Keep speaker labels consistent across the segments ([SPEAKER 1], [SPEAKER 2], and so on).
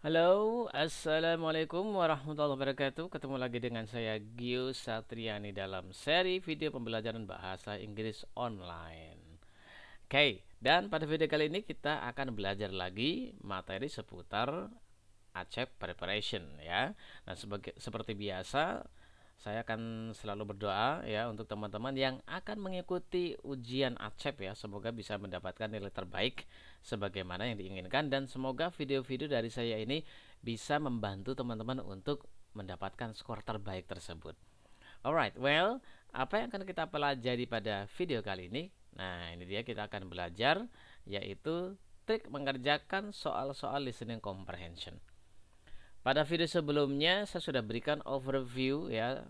[SPEAKER 1] Halo, assalamualaikum warahmatullahi wabarakatuh. Ketemu lagi dengan saya Gio Satriani dalam seri video pembelajaran bahasa Inggris online. Oke, dan pada video kali ini kita akan belajar lagi materi seputar ACEP preparation ya. Nah, seperti biasa saya akan selalu berdoa ya untuk teman-teman yang akan mengikuti ujian ACEP ya. Semoga bisa mendapatkan nilai terbaik sebagaimana yang diinginkan, dan semoga video-video dari saya ini bisa membantu teman-teman untuk mendapatkan skor terbaik tersebut. Alright, well, apa yang akan kita pelajari pada video kali ini? Nah, ini dia, kita akan belajar yaitu trik mengerjakan soal-soal listening comprehension. Pada video sebelumnya saya sudah berikan overview ya,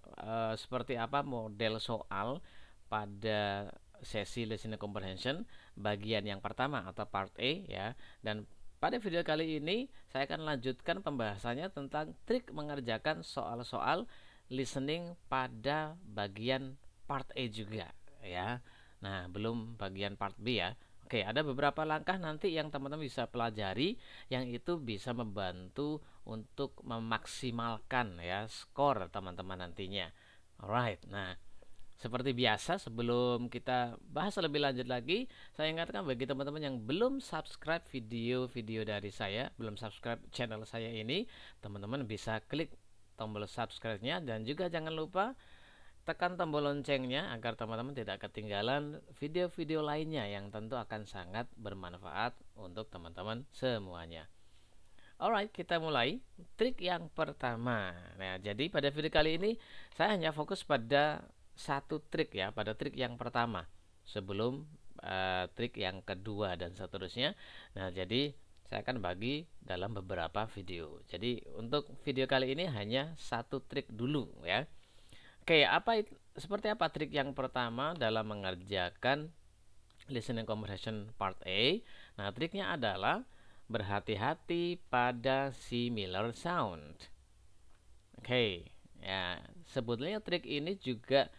[SPEAKER 1] seperti apa model soal pada sesi listening comprehension bagian yang pertama atau part A ya. Dan pada video kali ini saya akan lanjutkan pembahasannya tentang trik mengerjakan soal-soal listening pada bagian part A juga ya. Nah, belum bagian part B ya. Oke, ada beberapa langkah nanti yang teman-teman bisa pelajari yang itu bisa membantu untuk memaksimalkan ya skor teman-teman nantinya. Alright, nah seperti biasa sebelum kita bahas lebih lanjut lagi, saya ingatkan bagi teman-teman yang belum subscribe video-video dari saya, belum subscribe channel saya ini, teman-teman bisa klik tombol subscribe-nya, dan juga jangan lupa tekan tombol loncengnya agar teman-teman tidak ketinggalan video-video lainnya yang tentu akan sangat bermanfaat untuk teman-teman semuanya. Alright, kita mulai. Trik yang pertama. Nah, jadi pada video kali ini saya hanya fokus pada satu trik ya, pada trik yang pertama sebelum trik yang kedua dan seterusnya. Nah, jadi saya akan bagi dalam beberapa video. Jadi untuk video kali ini hanya satu trik dulu ya. Oke, seperti apa trik yang pertama dalam mengerjakan listening comprehension part A? Nah, triknya adalah berhati-hati pada similar sound. Oke, ya, sebetulnya trik ini juga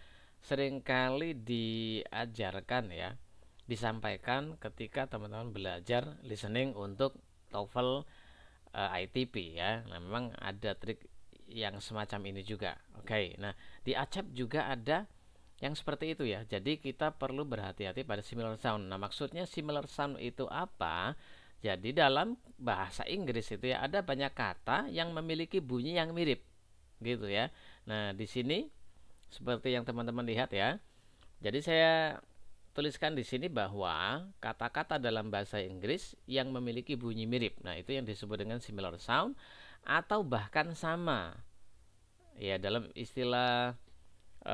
[SPEAKER 1] seringkali diajarkan ya, disampaikan ketika teman-teman belajar listening untuk TOEFL ITP ya. Nah, memang ada trik yang semacam ini juga. Oke, nah di ACEP juga ada yang seperti itu ya. Jadi kita perlu berhati-hati pada similar sound. Nah, maksudnya similar sound itu apa? Jadi dalam bahasa Inggris itu ya ada banyak kata yang memiliki bunyi yang mirip, gitu ya. Nah, di sini seperti yang teman-teman lihat ya. Jadi saya tuliskan di sini bahwa kata-kata dalam bahasa Inggris yang memiliki bunyi mirip. Nah, itu yang disebut dengan similar sound atau bahkan sama. Ya, dalam istilah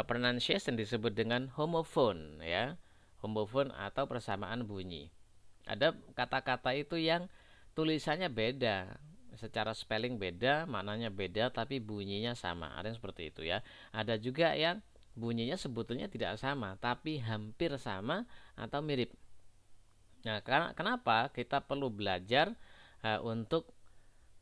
[SPEAKER 1] pronunciation disebut dengan homophone ya. Homophone atau persamaan bunyi. Ada kata-kata itu yang tulisannya beda, secara spelling beda, maknanya beda, tapi bunyinya sama. Ada yang seperti itu ya. Ada juga yang bunyinya sebetulnya tidak sama, tapi hampir sama atau mirip. Nah, kenapa kita perlu belajar untuk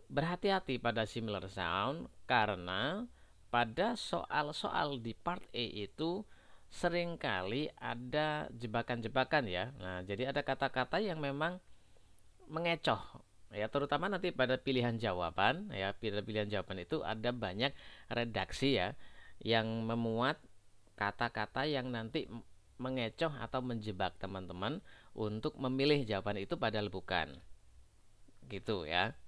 [SPEAKER 1] berhati-hati pada similar sound? Karena pada soal-soal di part A itu seringkali ada jebakan-jebakan ya. Nah, jadi ada kata-kata yang memang mengecoh ya, terutama nanti pada pilihan jawaban ya. Pilihan jawaban itu ada banyak redaksi ya yang memuat kata-kata yang nanti mengecoh atau menjebak teman-teman untuk memilih jawaban itu padahal bukan. Gitu ya.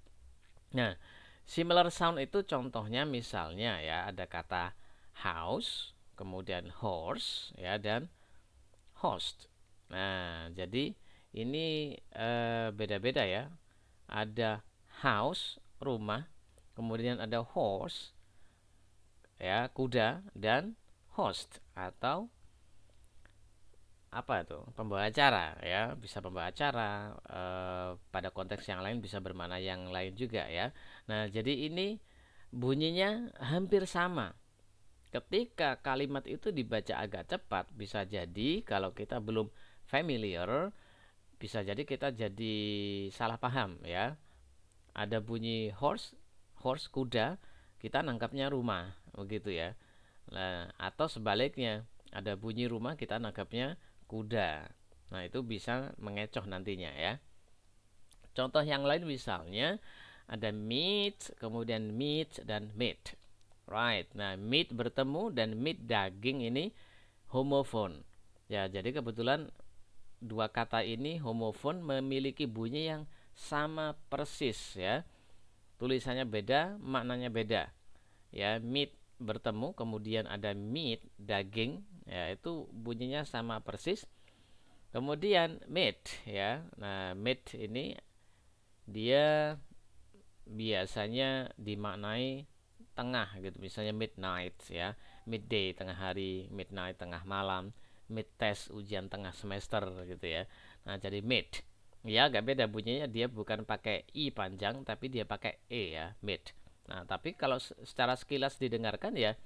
[SPEAKER 1] Nah, similar sound itu contohnya misalnya ya ada kata house, kemudian horse ya, dan host. Nah, jadi ini beda-beda ya. Ada house, rumah, kemudian ada horse ya, kuda, dan host atau apa itu, pembawa acara ya, bisa pembawa acara, pada konteks yang lain bisa bermakna yang lain juga ya. Nah, jadi ini bunyinya hampir sama. Ketika kalimat itu dibaca agak cepat, bisa jadi kalau kita belum familiar, bisa jadi kita jadi salah paham ya. Ada bunyi horse, horse kuda, kita nangkapnya rumah, begitu ya. Nah, atau sebaliknya, ada bunyi rumah kita nangkapnya kuda. Nah, itu bisa mengecoh nantinya ya. Contoh yang lain misalnya Ada meat, kemudian meat dan meat. Right. Nah, meat bertemu dan meat daging ini homofon. Ya, jadi kebetulan dua kata ini homofon memiliki bunyi yang sama persis ya. Tulisannya beda, maknanya beda. Ya, meat bertemu kemudian ada meat daging, ya itu bunyinya sama persis. Kemudian meat ya. Nah, meat ini dia biasanya dimaknai tengah gitu, misalnya midnight ya, midday tengah hari, midnight tengah malam, mid test ujian tengah semester gitu ya. Nah, jadi mid ya agak beda bunyinya, dia bukan pakai i panjang tapi dia pakai e ya, mid. Nah, tapi kalau secara sekilas didengarkan ya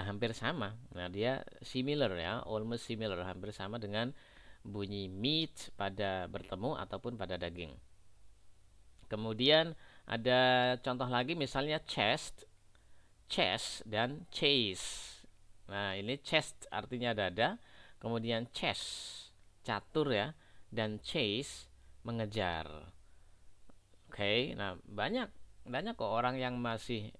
[SPEAKER 1] hampir sama. Nah, dia similar ya, almost similar, hampir sama dengan bunyi meat pada bertemu ataupun pada daging. Kemudian ada contoh lagi, misalnya chest dan chase. Nah, ini chest artinya dada, kemudian chess catur ya, dan chase mengejar. Oke, nah banyak kok orang yang masih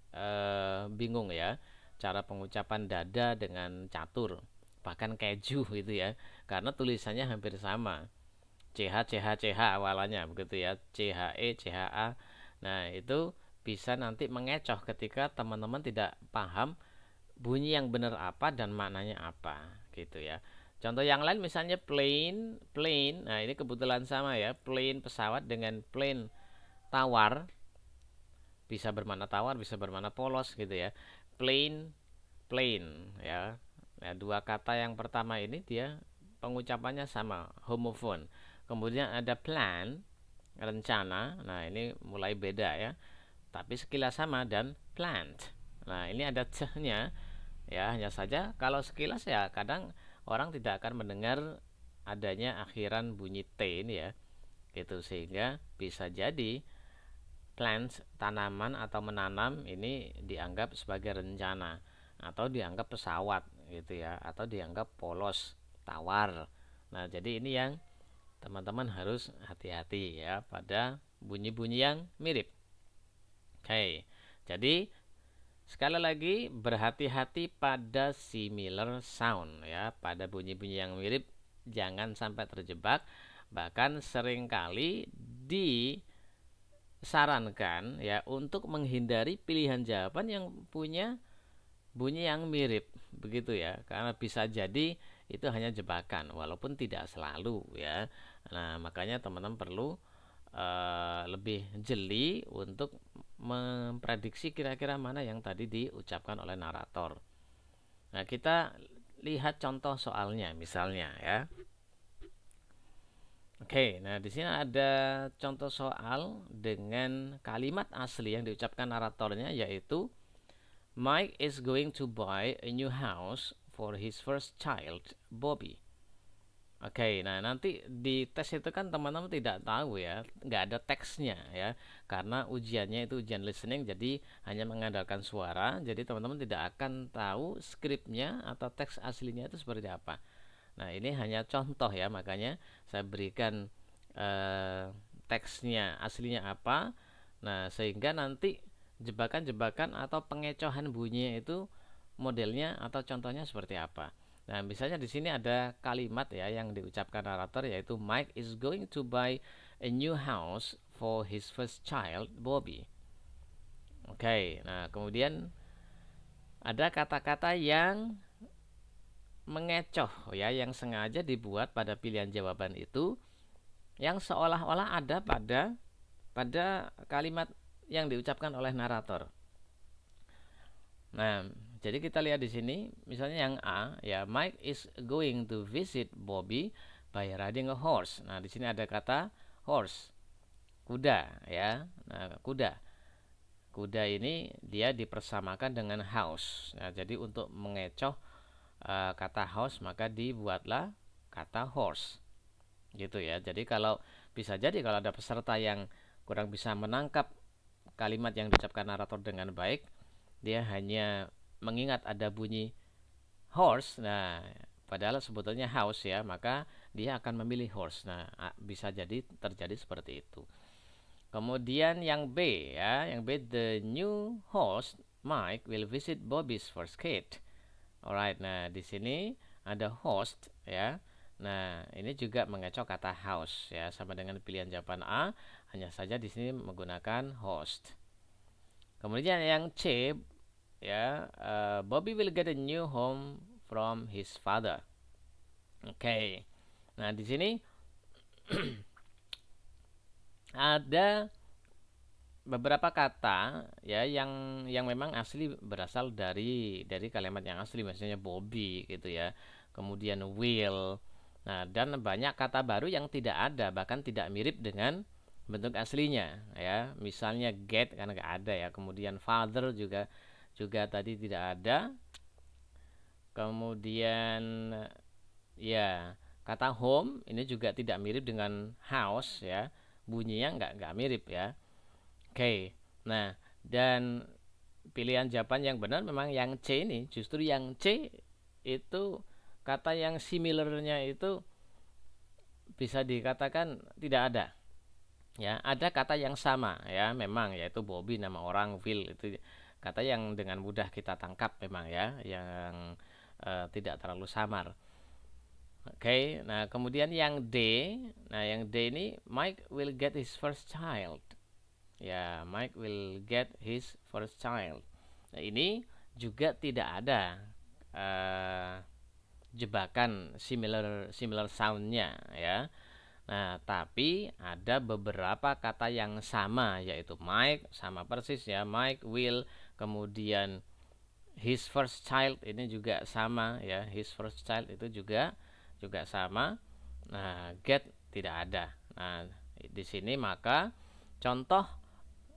[SPEAKER 1] bingung ya cara pengucapan dada dengan catur, bahkan keju gitu ya, karena tulisannya hampir sama. CH awalannya begitu ya, CHE CHA. Nah, itu bisa nanti mengecoh ketika teman-teman tidak paham bunyi yang benar apa dan maknanya apa gitu ya. Contoh yang lain misalnya plane. Nah, ini kebetulan sama ya, plane pesawat dengan plane tawar, bisa bermakna tawar, bisa bermakna polos gitu ya. Plane ya. Nah, dua kata yang pertama ini dia pengucapannya sama, homofon. Kemudian ada plan, rencana. Nah, ini mulai beda ya, tapi sekilas sama, dan plant. Nah, ini ada c-nya ya, hanya saja kalau sekilas ya kadang orang tidak akan mendengar adanya akhiran bunyi t ini ya, gitu, sehingga bisa jadi plant tanaman atau menanam ini dianggap sebagai rencana, atau dianggap pesawat gitu ya, atau dianggap polos, tawar. Nah, jadi ini yang teman-teman harus hati-hati ya pada bunyi-bunyi yang mirip. Oke, jadi sekali lagi berhati-hati pada similar sound ya, pada bunyi-bunyi yang mirip, jangan sampai terjebak. Bahkan seringkali disarankan ya untuk menghindari pilihan jawaban yang punya bunyi yang mirip begitu ya, karena bisa jadi itu hanya jebakan walaupun tidak selalu ya. Nah, makanya teman-teman perlu lebih jeli untuk memprediksi kira-kira mana yang tadi diucapkan oleh narator. Nah, kita lihat contoh soalnya misalnya ya. Oke, nah di sini ada contoh soal dengan kalimat asli yang diucapkan naratornya, yaitu Mike is going to buy a new house for his first child, Bobby. Oke, nah nanti di tes itu kan teman-teman tidak tahu ya, nggak ada teksnya ya, karena ujiannya itu ujian listening, jadi hanya mengandalkan suara, jadi teman-teman tidak akan tahu skripnya atau teks aslinya itu seperti apa. Nah, ini hanya contoh ya, makanya saya berikan teksnya aslinya apa. Nah, sehingga nanti jebakan-jebakan atau pengecohan bunyinya itu modelnya atau contohnya seperti apa. Nah, misalnya di sini ada kalimat ya yang diucapkan narator, yaitu Mike is going to buy a new house for his first child, Bobby. Oke, nah kemudian ada kata-kata yang mengecoh ya, yang sengaja dibuat pada pilihan jawaban itu, yang seolah-olah ada pada kalimat yang diucapkan oleh narator. Nah, jadi kita lihat di sini, misalnya yang A ya, Mike is going to visit Bobby by riding a horse. Nah, di sini ada kata horse, kuda ya. Nah, kuda ini dia dipersamakan dengan house. Nah, jadi untuk mengecoh kata house maka dibuatlah kata horse. Gitu ya. Jadi kalau bisa jadi kalau ada peserta yang kurang bisa menangkap kalimat yang diucapkan narator dengan baik, dia hanya mengingat ada bunyi horse, nah padahal sebetulnya house ya, maka dia akan memilih horse. Nah, bisa jadi terjadi seperti itu. Kemudian yang B ya, yang B, the new host Mike will visit Bobby's first kid. Alright, nah di sini ada host ya. Nah, ini juga mengecoh kata house ya, sama dengan pilihan jawaban A, hanya saja di sini menggunakan host. Kemudian yang C ya, Bobby will get a new home from his father. Oke. Nah, di sini ada beberapa kata ya yang memang asli berasal dari kalimat yang asli, misalnya Bobby gitu ya. Kemudian will. Nah, dan banyak kata baru yang tidak ada, bahkan tidak mirip dengan bentuk aslinya ya. Misalnya get karena nggak ada ya. Kemudian father juga tadi tidak ada. Kemudian ya, kata home ini juga tidak mirip dengan house ya. Bunyinya nggak mirip ya. Oke. Nah, dan pilihan jawaban yang benar memang yang C ini. Justru yang C itu kata yang similarnya itu bisa dikatakan tidak ada. Ya, ada kata yang sama ya, memang yaitu Bobby nama orang, Will itu kata yang dengan mudah kita tangkap memang ya, yang tidak terlalu samar. Oke, nah kemudian yang D, nah yang D ini Mike will get his first child. Ya, Mike will get his first child. Nah, ini juga tidak ada jebakan similar soundnya ya. Nah, tapi ada beberapa kata yang sama, yaitu Mike sama persis ya, Mike will, kemudian his first child ini juga sama ya, his first child itu juga sama. Nah, get tidak ada. Nah, di sini maka contoh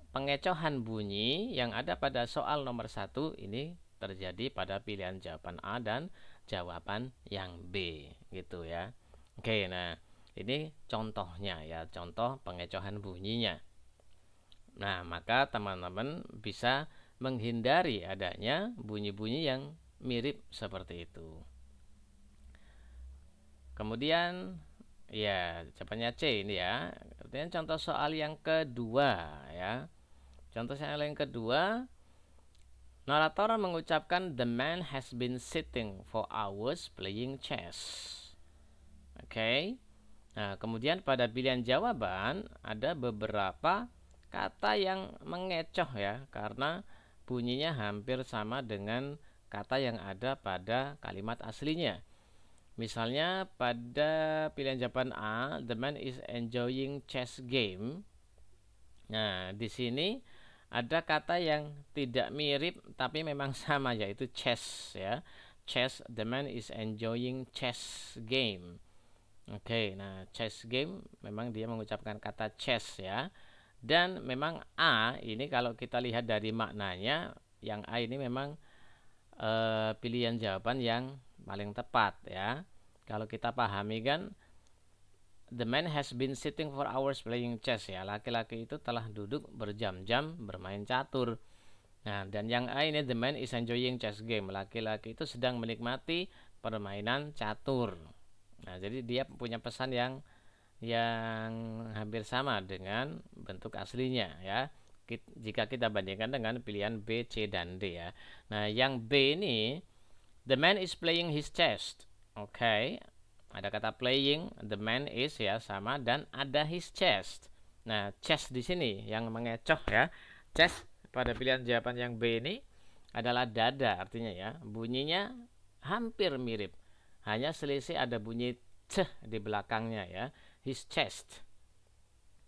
[SPEAKER 1] pengecohan bunyi yang ada pada soal nomor 1 ini terjadi pada pilihan jawaban A dan jawaban yang B gitu ya. Oke, nah ini contohnya ya, contoh pengecohan bunyinya. Nah, maka teman-teman bisa menghindari adanya bunyi-bunyi yang mirip seperti itu. Kemudian ya, jawabannya C ini ya. Kemudian contoh soal yang kedua ya. Contoh soal yang kedua, narator mengucapkan the man has been sitting for hours playing chess. Oke. Nah, kemudian pada pilihan jawaban ada beberapa kata yang mengecoh ya, karena bunyinya hampir sama dengan kata yang ada pada kalimat aslinya. Misalnya pada pilihan jawaban A, the man is enjoying chess game. Nah, di sini ada kata yang tidak mirip tapi memang sama, yaitu chess ya. Chess, the man is enjoying chess game. Oke, nah chess game memang dia mengucapkan kata chess ya. Dan memang A ini kalau kita lihat dari maknanya, yang A ini memang pilihan jawaban yang paling tepat ya. Kalau kita pahami kan, the man has been sitting for hours playing chess ya. Laki-laki itu telah duduk berjam-jam bermain catur. Nah, dan yang A ini the man is enjoying chess game. Laki-laki itu sedang menikmati permainan catur. Nah, jadi dia punya pesan yang hampir sama dengan bentuk aslinya ya. Jika kita bandingkan dengan pilihan B, C, dan D ya. Nah, yang B ini the man is playing his chess. Oke. Ada kata playing, the man is ya sama, dan ada his chest. Nah, chest di sini yang mengecoh ya. Chest pada pilihan jawaban yang B ini adalah dada artinya ya. Bunyinya hampir mirip. Hanya selisih ada bunyi c di belakangnya ya. His chest.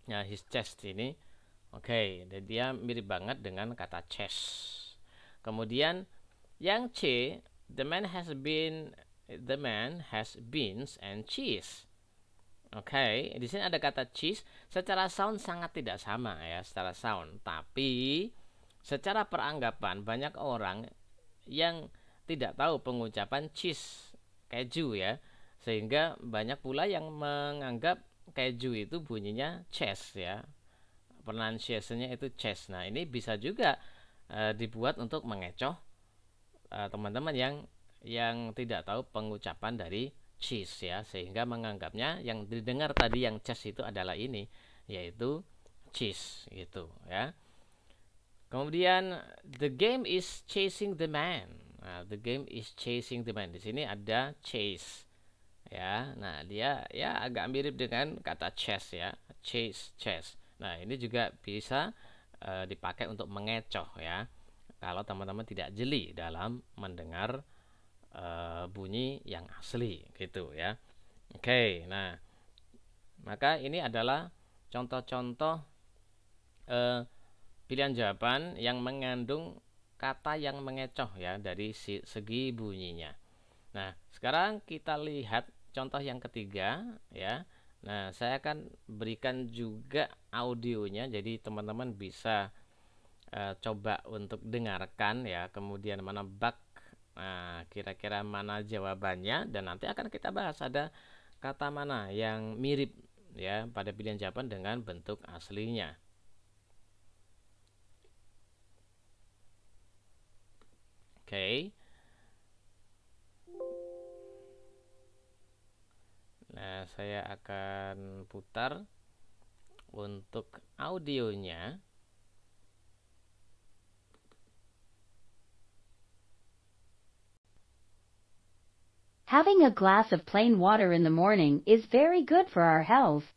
[SPEAKER 1] Nah, his chest ini oke, dan dia mirip banget dengan kata chest. Kemudian yang C, the man has beans and cheese. Oke, di sini ada kata cheese. Secara sound sangat tidak sama ya, secara sound. Tapi secara peranggapan banyak orang yang tidak tahu pengucapan cheese, keju ya, sehingga banyak pula yang menganggap keju itu bunyinya cheese ya, pronunciation-nya itu cheese. Nah, ini bisa juga dibuat untuk mengecoh teman-teman yang tidak tahu pengucapan dari cheese ya, sehingga menganggapnya yang didengar tadi yang cheese itu adalah ini, yaitu cheese gitu ya. Kemudian the game is chasing the man. Nah, the game is chasing the man. Di sini ada chase ya. Nah, dia ya agak mirip dengan kata chase ya. Chase. Nah, ini juga bisa dipakai untuk mengecoh ya. Kalau teman-teman tidak jeli dalam mendengar bunyi yang asli gitu ya. Oke, nah maka ini adalah contoh-contoh pilihan jawaban yang mengandung kata yang mengecoh ya dari segi bunyinya. Nah, sekarang kita lihat contoh yang ketiga ya. Nah, saya akan berikan juga audionya jadi teman-teman bisa coba untuk dengarkan ya, kemudian menebak kira-kira mana jawabannya, dan nanti akan kita bahas ada kata mana yang mirip ya pada pilihan jawaban dengan bentuk aslinya. Oke. Nah, saya akan putar untuk audionya.
[SPEAKER 2] Having a glass of plain water in the morning is very good for our health.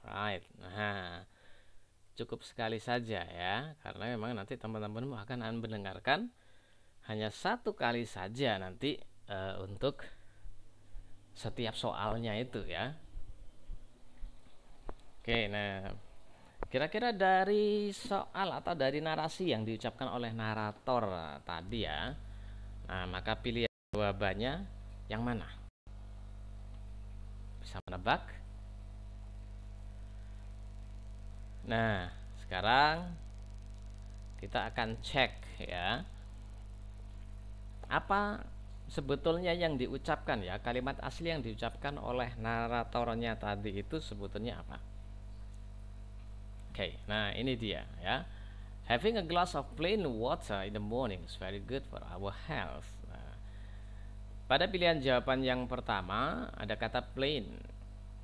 [SPEAKER 1] Right. Nah, cukup sekali saja ya, karena memang nanti teman-teman akan mendengarkan hanya satu kali saja nanti untuk setiap soalnya itu ya. Oke, nah kira-kira dari soal atau dari narasi yang diucapkan oleh narator tadi ya, nah maka pilihan jawabannya yang mana? Bisa menebak? Nah, sekarang kita akan cek ya, apa sebetulnya yang diucapkan ya, kalimat asli yang diucapkan oleh naratornya tadi itu sebetulnya apa? Oke, nah ini dia ya. Having a glass of plain water in the morning is very good for our health. Nah, pada pilihan jawaban yang pertama ada kata plain.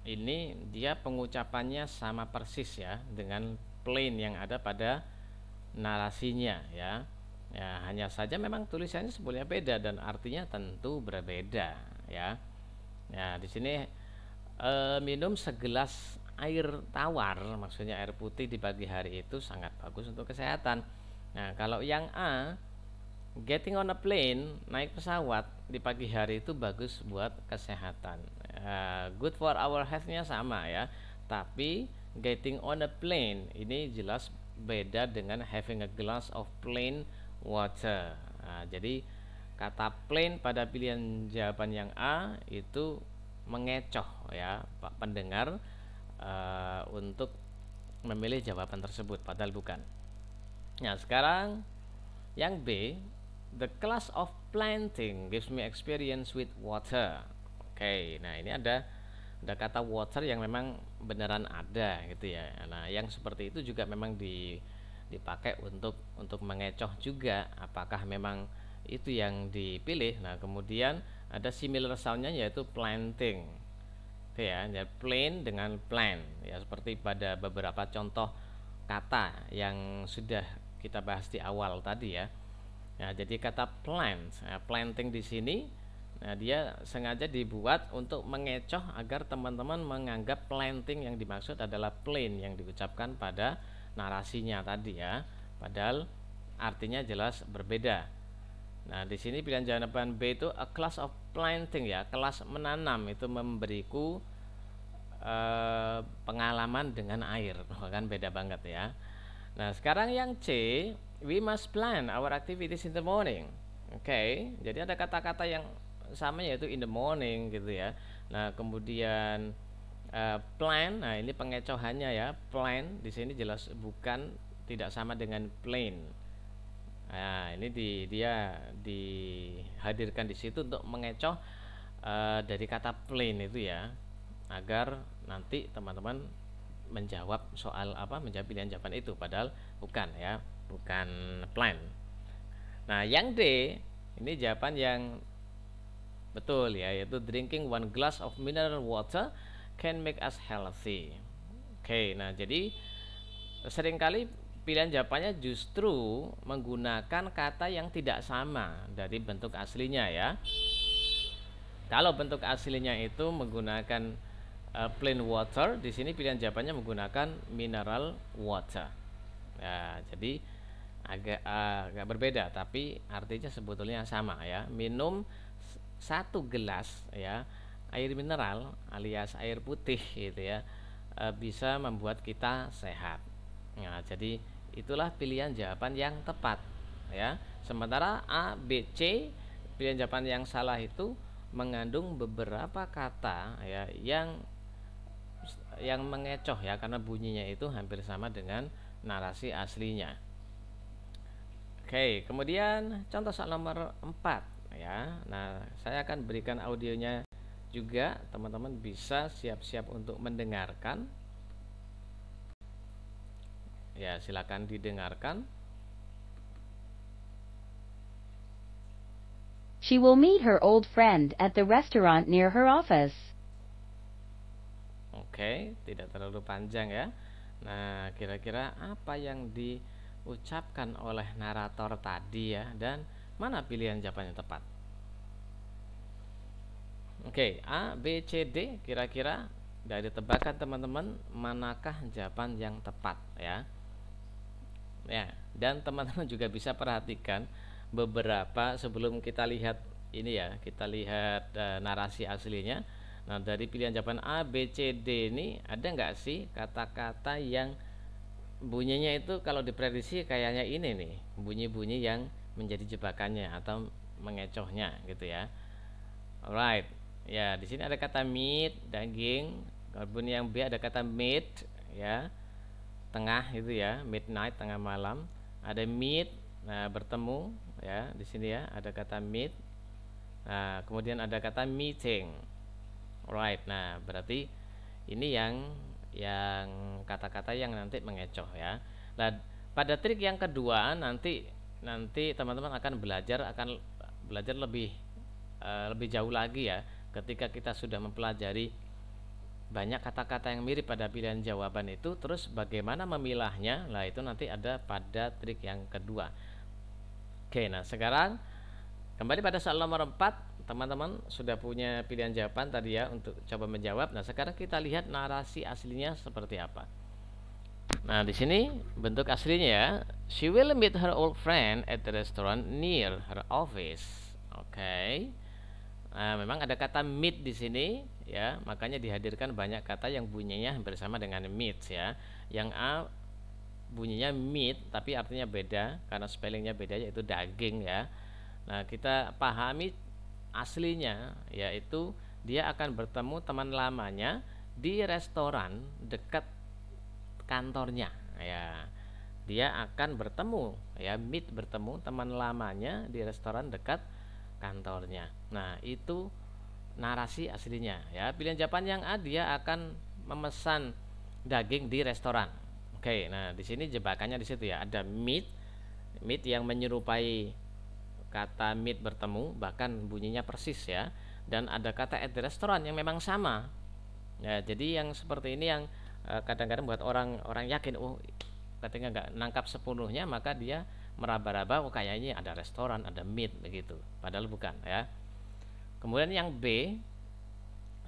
[SPEAKER 1] Ini dia pengucapannya sama persis ya dengan plain yang ada pada narasinya ya. Ya, hanya saja memang tulisannya sebenarnya beda dan artinya tentu berbeda ya. Ya, di sini minum segelas air tawar, maksudnya air putih di pagi hari itu sangat bagus untuk kesehatan. Nah, kalau yang A, getting on a plane, naik pesawat di pagi hari itu bagus buat kesehatan. Good for our health-nya sama ya. Tapi getting on a plane ini jelas beda dengan having a glass of plain water. Nah, jadi kata plain pada pilihan jawaban yang A itu mengecoh ya Pak pendengar untuk memilih jawaban tersebut, padahal bukan. Nah, sekarang yang B, the class of planting gives me experience with water. Oke, nah ini ada kata water yang memang beneran ada gitu ya. Nah, yang seperti itu juga memang dipakai untuk mengecoh juga, apakah memang itu yang dipilih. Nah, kemudian ada similar soundnya yaitu planting. Oke ya, plain dengan plant ya, seperti pada beberapa contoh kata yang sudah kita bahas di awal tadi ya. Nah, jadi kata plant, planting di sini, nah dia sengaja dibuat untuk mengecoh agar teman-teman menganggap planting yang dimaksud adalah plain yang diucapkan pada narasinya tadi ya. Padahal artinya jelas berbeda. Nah, di sini pilihan jawaban B itu a class of planting ya, kelas menanam, itu memberiku pengalaman dengan air, kan beda banget ya. Nah, sekarang yang C, we must plan our activities in the morning. Oke, jadi ada kata-kata yang sama yaitu in the morning gitu ya. Nah, kemudian plan, nah ini pengecohannya ya, plan di sini jelas bukan, tidak sama dengan plain. Nah, ini dia dihadirkan di situ untuk mengecoh dari kata plain itu ya, agar nanti teman-teman menjawab soal apa, menjawab pilihan jawaban itu, padahal bukan ya, bukan plan. Nah, yang D ini jawaban yang betul ya, yaitu drinking one glass of mineral water can make us healthy. Oke, nah jadi seringkali pilihan jawabannya justru menggunakan kata yang tidak sama dari bentuk aslinya ya. Kalau bentuk aslinya itu menggunakan plain water, di sini pilihan jawabannya menggunakan mineral water. Ya, jadi agak berbeda, tapi artinya sebetulnya sama ya. Minum 1 gelas ya air mineral alias air putih gitu ya, bisa membuat kita sehat. Nah, jadi itulah pilihan jawaban yang tepat ya. Sementara A, B, C pilihan jawaban yang salah itu mengandung beberapa kata ya yang mengecoh ya, karena bunyinya itu hampir sama dengan narasi aslinya. Oke, kemudian contoh soal nomor 4 ya. Nah, saya akan berikan audionya juga, teman-teman bisa siap-siap untuk mendengarkan. Ya, silakan didengarkan.
[SPEAKER 2] She will meet her old friend at the restaurant near her office.
[SPEAKER 1] Oke, tidak terlalu panjang ya. Nah, kira-kira apa yang diucapkan oleh narator tadi ya, dan mana pilihan jawaban yang tepat? Oke, A, B, C, D, kira-kira dari tebakan teman-teman manakah jawaban yang tepat ya? Ya, dan teman-teman juga bisa perhatikan beberapa sebelum kita lihat ini ya, kita lihat narasi aslinya. Nah, dari pilihan jawaban A, B, C, D ini ada nggak sih kata-kata yang bunyinya itu kalau diprediksi kayaknya ini nih, bunyi-bunyi yang menjadi jebakannya atau mengecohnya gitu ya. Alright, ya di sini ada kata meat, daging. Kemudian yang B ada kata meat ya, tengah itu ya, midnight, tengah malam. Ada meet, nah bertemu ya, di sini ya ada kata meet. Nah, kemudian ada kata meeting. Alright, nah berarti ini yang kata-kata yang nanti mengecoh ya. Nah, pada trik yang kedua nanti teman-teman akan belajar lebih jauh lagi ya, ketika kita sudah mempelajari banyak kata-kata yang mirip pada pilihan jawaban itu, terus bagaimana memilahnya. Nah, itu nanti ada pada trik yang kedua. Oke, nah sekarang kembali pada soal nomor 4. Teman-teman sudah punya pilihan jawaban tadi ya untuk coba menjawab. Nah, sekarang kita lihat narasi aslinya seperti apa. Nah, di sini bentuk aslinya ya. She will meet her old friend at the restaurant near her office. Oke. Nah, memang ada kata meet di sini ya, makanya dihadirkan banyak kata yang bunyinya hampir sama dengan meat ya. Yang A bunyinya meat tapi artinya beda karena spellingnya beda, yaitu daging ya. Nah, kita pahami aslinya, yaitu dia akan bertemu teman lamanya di restoran dekat kantornya ya. Dia akan bertemu ya, meet, bertemu teman lamanya di restoran dekat kantornya. Nah, itu narasi aslinya ya. Pilihan jawaban yang A, dia akan memesan daging di restoran. Oke, nah di sini jebakannya di situ ya. Ada meet yang menyerupai kata meet bertemu, bahkan bunyinya persis ya. Dan ada kata at the restaurant yang memang sama. Ya, jadi yang seperti ini yang kadang-kadang buat orang yakin, oh ketika nggak nangkap sepenuhnya maka dia meraba-raba, oh kayaknya ada restoran, ada meat begitu, padahal bukan ya. Kemudian yang B,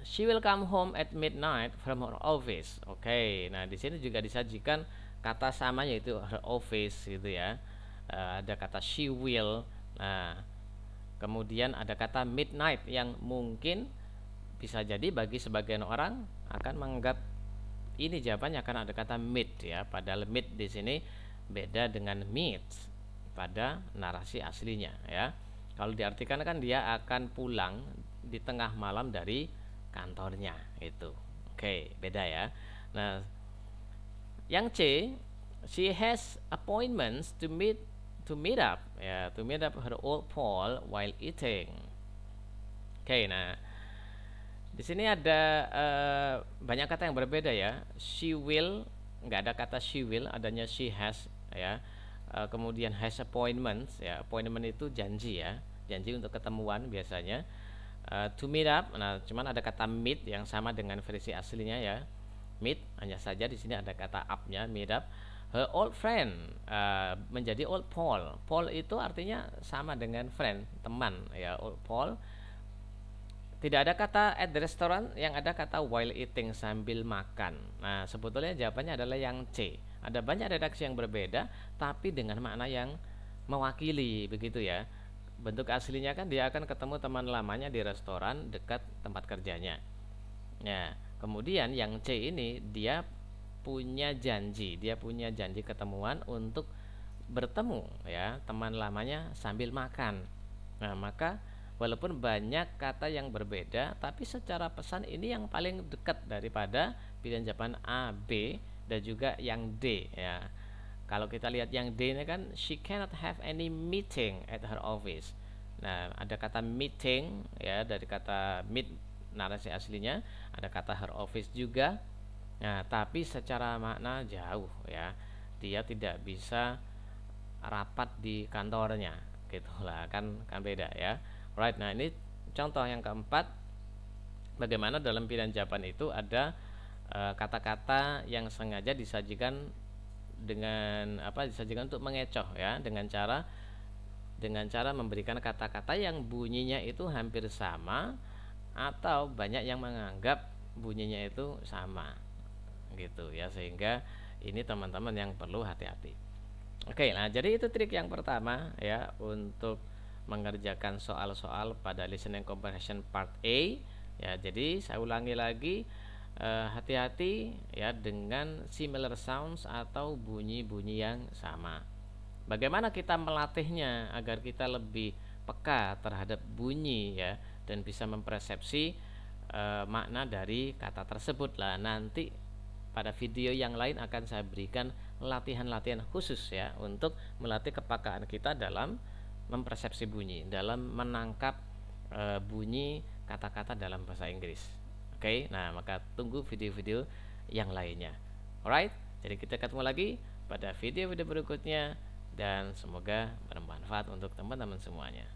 [SPEAKER 1] she will come home at midnight from her office. Oke, nah di sini juga disajikan kata sama, yaitu her office gitu ya. Ada kata she will. Nah, kemudian ada kata midnight yang mungkin bisa jadi bagi sebagian orang akan menganggap ini jawabannya karena ada kata mid ya, padahal mid di sini beda dengan meet pada narasi aslinya ya. Kalau diartikan kan dia akan pulang di tengah malam dari kantornya itu. Oke, beda ya. Nah, yang C, she has appointments to meet up ya, to meet up her old pal while eating. Oke, nah di sini ada banyak kata yang berbeda ya. She will, nggak ada kata she will, adanya she has ya. Kemudian has appointments ya, appointment itu janji ya, janji untuk ketemuan biasanya. To meet up, nah cuman ada kata meet yang sama dengan versi aslinya ya. meet, hanya saja di sini ada kata up-nya, meet up. Her old friend menjadi old Paul. Paul itu artinya sama dengan friend, teman ya, old Paul. Tidak ada kata at the restaurant, yang ada kata while eating, sambil makan. Nah, sebetulnya jawabannya adalah yang C. Ada banyak redaksi yang berbeda, tapi dengan makna yang mewakili, begitu ya. Bentuk aslinya kan dia akan ketemu teman lamanya di restoran dekat tempat kerjanya. Nah, kemudian yang C ini dia punya janji ketemuan untuk bertemu ya teman lamanya sambil makan. Nah, maka walaupun banyak kata yang berbeda, tapi secara pesan ini yang paling dekat daripada pilihan jawaban A, B, dan juga yang D ya. Kalau kita lihat yang D ini kan, she cannot have any meeting at her office. Nah, ada kata meeting ya, dari kata meet narasi aslinya, ada kata her office juga. Nah, tapi secara makna jauh ya. Dia tidak bisa rapat di kantornya, gitulah kan beda ya. Right, nah ini contoh yang keempat, bagaimana dalam pilihan jawaban itu ada kata-kata yang sengaja disajikan dengan disajikan untuk mengecoh ya, dengan cara memberikan kata-kata yang bunyinya itu hampir sama atau banyak yang menganggap bunyinya itu sama gitu ya, sehingga ini teman-teman yang perlu hati-hati. Oke, nah jadi itu trik yang pertama ya untuk mengerjakan soal-soal pada listening comprehension part A ya. Jadi saya ulangi lagi, hati-hati ya dengan similar sounds atau bunyi-bunyi yang sama. Bagaimana kita melatihnya agar kita lebih peka terhadap bunyi ya, dan bisa mempersepsi makna dari kata tersebut lah. Nanti pada video yang lain akan saya berikan latihan-latihan khusus ya untuk melatih kepekaan kita dalam mempersepsi bunyi, dalam menangkap bunyi kata-kata dalam bahasa Inggris. Oke, nah maka tunggu video-video yang lainnya. Alright, jadi kita ketemu lagi pada video-video berikutnya dan semoga bermanfaat untuk teman-teman semuanya.